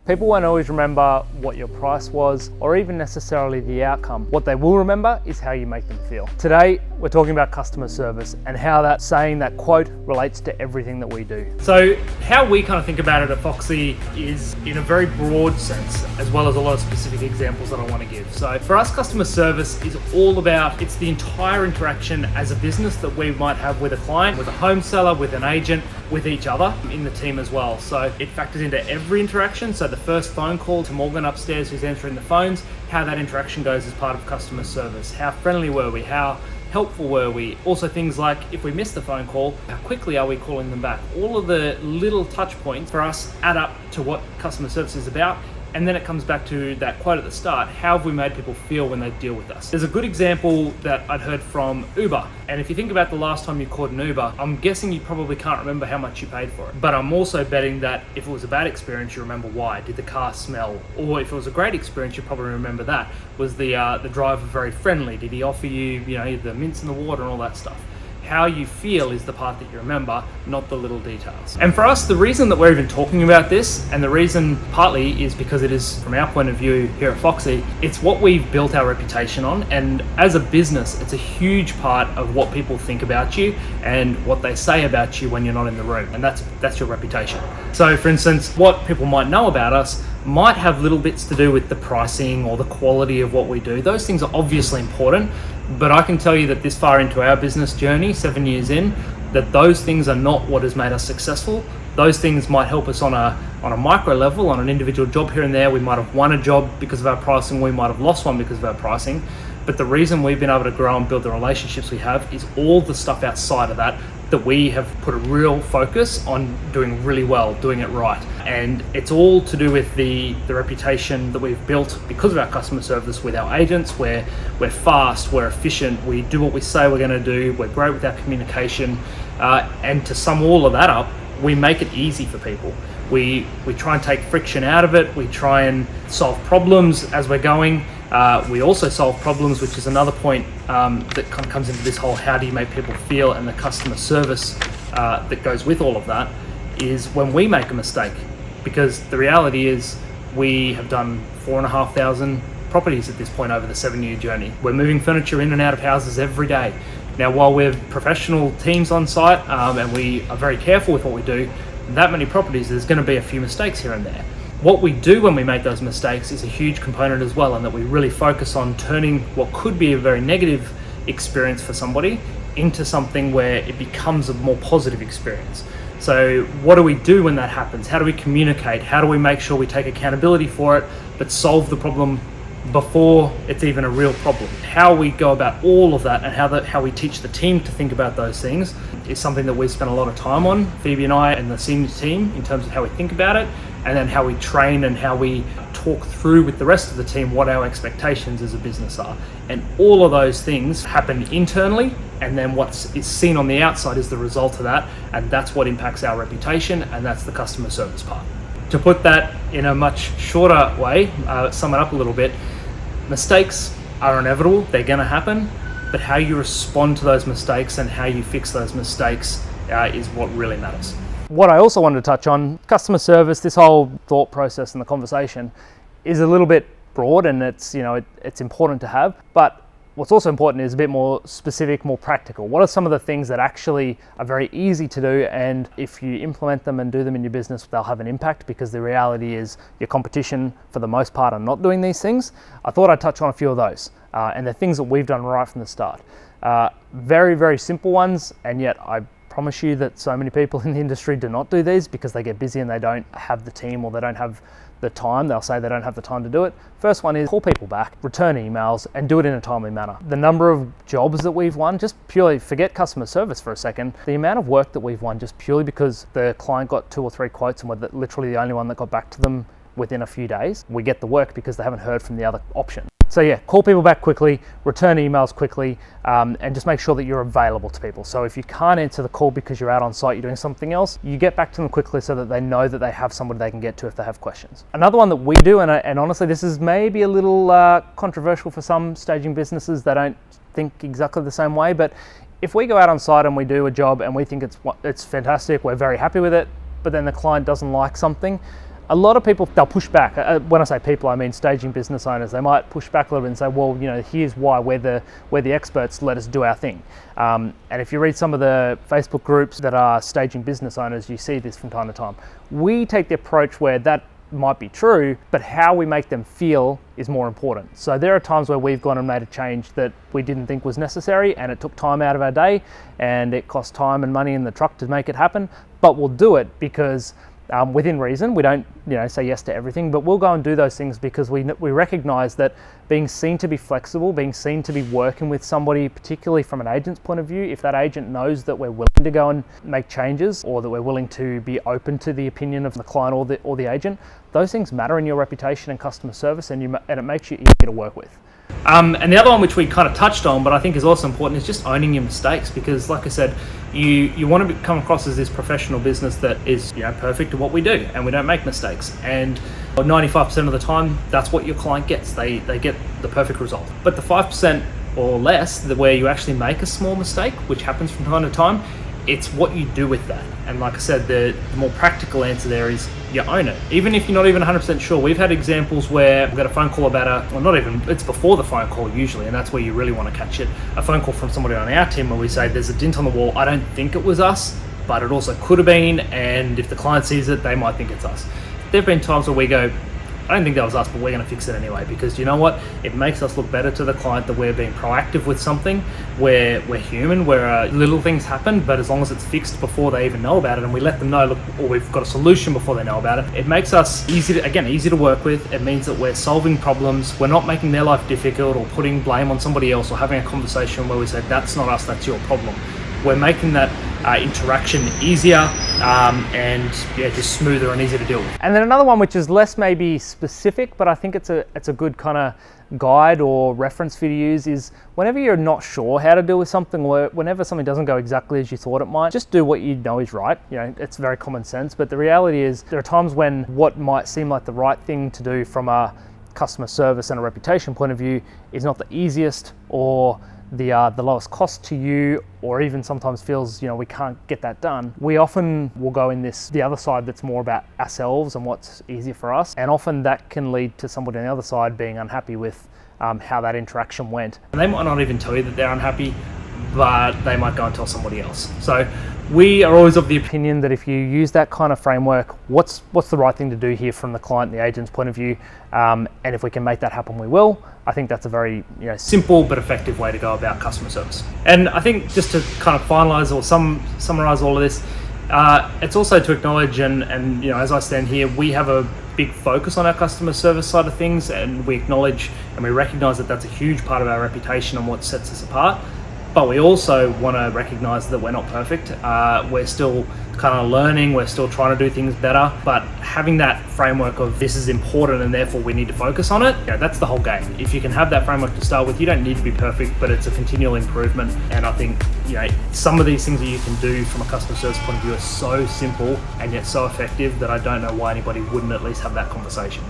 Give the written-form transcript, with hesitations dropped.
People won't always remember what your price was or even necessarily the outcome. What they will remember is how you make them feel. Today, we're talking about customer service and how that saying, that quote, relates to everything that we do. So how we kind of think about it at Foxy is in a very broad sense, as well as a lot of specific examples that I want to give. So for us, customer service is all about, it's the entire interaction as a business that we might have with a client, with a home seller, with an agent, with each other in the team as well. So it factors into every interaction. So the first phone call to Morgan upstairs who's answering the phones, how that interaction goes as part of customer service. How friendly were we? How helpful were we? Also things like if we missed the phone call, how quickly are we calling them back? All of the little touch points for us add up to what customer service is about. And then it comes back to that quote at the start, how have we made people feel when they deal with us? There's a good example that I'd heard from Uber. And if you think about the last time you called an Uber, I'm guessing you probably can't remember how much you paid for it. But I'm also betting that if it was a bad experience, you remember why. Did the car smell? Or if it was a great experience, you probably remember that. Was the driver very friendly? Did he offer you, the mints in the water and all that stuff? How you feel is the part that you remember, not the little details. And for us, the reason that we're even talking about this, and the reason partly is because it is, from our point of view here at Foxy, it's what we've built our reputation on. And as a business, it's a huge part of what people think about you and what they say about you when you're not in the room. And that's your reputation. So for instance, what people might know about us might have little bits to do with the pricing or the quality of what we do. Those things are obviously important, but I can tell you that this far into our business journey, 7 years in, that those things are not what has made us successful. Those things might help us on a micro level, on an individual job here and there. We might have won a job because of our pricing, we might have lost one because of our pricing. But the reason we've been able to grow and build the relationships we have is all the stuff outside of that we have put a real focus on doing really well, doing it right. And it's all to do with the reputation that we've built because of our customer service with our agents. We're fast, we're efficient, we do what we say we're going to do, we're great with our communication. And to sum all of that up, we make it easy for people. We try and take friction out of it. We try and solve problems as we're going. We also solve problems, which is another point that kind of comes into this whole how do you make people feel, and the customer service that goes with all of that is when we make a mistake. Because the reality is we have done 4,500 properties at this point over the 7-year journey. We're moving furniture in and out of houses every day. Now, while we're professional teams on site and we are very careful with what we do, that many properties, there's going to be a few mistakes here and there. What we do when we make those mistakes is a huge component as well, and that we really focus on turning what could be a very negative experience for somebody into something where it becomes a more positive experience. So what do we do when that happens? How do we communicate? How do we make sure we take accountability for it, but solve the problem before it's even a real problem? How we go about all of that and how we teach the team to think about those things is something that we've spent a lot of time on, Phoebe and I and the senior team, in terms of how we think about it, and then how we train and how we talk through with the rest of the team what our expectations as a business are. And all of those things happen internally, and then what is seen on the outside is the result of that, and that's what impacts our reputation, and that's the customer service part. To put that in a much shorter way, sum it up a little bit, mistakes are inevitable, they're going to happen, but how you respond to those mistakes and how you fix those mistakes is what really matters. What I also wanted to touch on, customer service, this whole thought process and the conversation is a little bit broad, and it's important to have, but what's also important is a bit more specific, more practical. What are some of the things that actually are very easy to do, and if you implement them and do them in your business, they'll have an impact, because the reality is your competition for the most part are not doing these things. I thought I'd touch on a few of those, and the things that we've done right from the start. Very, very simple ones, and yet I promise you that so many people in the industry do not do these because they get busy and they don't have the team, or they don't have the time. They'll say they don't have the time to do it. First one is call people back, return emails, and do it in a timely manner. The number of jobs that we've won, just purely forget customer service for a second, the amount of work that we've won just purely because the client got 2 or 3 quotes and we're literally the only one that got back to them within a few days. We get the work because they haven't heard from the other option. So yeah, call people back quickly, return emails quickly, and just make sure that you're available to people. So if you can't answer the call because you're out on site, you're doing something else, you get back to them quickly so that they know that they have somebody they can get to if they have questions. Another one that we do, and honestly this is maybe a little controversial for some staging businesses, they don't think exactly the same way, but if we go out on site and we do a job and we think it's fantastic, we're very happy with it, but then the client doesn't like something, a lot of people, they'll push back. When I say people, I mean staging business owners. They might push back a little bit and say, well, here's why we're the experts, let us do our thing. And if you read some of the Facebook groups that are staging business owners, you see this from time to time. We take the approach where that might be true, but how we make them feel is more important. So there are times where we've gone and made a change that we didn't think was necessary, and it took time out of our day, and it cost time and money in the truck to make it happen, but we'll do it because within reason. We don't say yes to everything, but we'll go and do those things because we recognize that being seen to be flexible, being seen to be working with somebody, particularly from an agent's point of view, if that agent knows that we're willing to go and make changes, or that we're willing to be open to the opinion of the client or the agent, those things matter in your reputation and customer service, and it makes you easier to work with. And the other one, which we kind of touched on, but I think is also important, is just owning your mistakes. Because, like I said, you want to come across as this professional business that is perfect at what we do, and we don't make mistakes. And 95% of the time, that's what your client gets. They get the perfect result. But the 5% or less, where you actually make a small mistake, which happens from time to time, it's what you do with that. And like I said, the more practical answer there is you own it. Even if you're not even 100% sure. We've had examples where we've got a phone call about it's before the phone call usually, and that's where you really want to catch it. A phone call from somebody on our team where we say there's a dent on the wall. I don't think it was us, but it also could have been. And if the client sees it, they might think it's us. There've been times where we go, I don't think that was us, but we're going to fix it anyway, because you know what? It makes us look better to the client that we're being proactive with something, where we're human, where little things happen, but as long as it's fixed before they even know about it, and we let them know, look, or we've got a solution before they know about it, it makes us easy to work with. It means that we're solving problems. We're not making their life difficult or putting blame on somebody else, or having a conversation where we say, that's not us, that's your problem. We're making that interaction easier and just smoother and easier to deal with. And then another one, which is less maybe specific, but I think it's a good kind of guide or reference for you to use, is whenever you're not sure how to deal with something, or whenever something doesn't go exactly as you thought it might, just do what you know is right. It's very common sense, but the reality is there are times when what might seem like the right thing to do from a customer service and a reputation point of view is not the easiest, or the lowest cost to you, or even sometimes feels we can't get that done. We often will go in the other side that's more about ourselves and what's easier for us, and often that can lead to somebody on the other side being unhappy with how that interaction went. And they might not even tell you that they're unhappy, but they might go and tell somebody else. So we are always of the opinion that if you use that kind of framework, what's the right thing to do here from the client and the agent's point of view, and if we can make that happen, we will. I think that's a very simple but effective way to go about customer service. And I think just to kind of finalize or summarize all of this, it's also to acknowledge and as I stand here, we have a big focus on our customer service side of things, and we acknowledge and we recognize that that's a huge part of our reputation and what sets us apart. But we also want to recognize that we're not perfect. We're still kind of learning, we're still trying to do things better, but having that framework of this is important and therefore we need to focus on it, that's the whole game. If you can have that framework to start with, you don't need to be perfect, but it's a continual improvement. And I think some of these things that you can do from a customer service point of view are so simple and yet so effective that I don't know why anybody wouldn't at least have that conversation.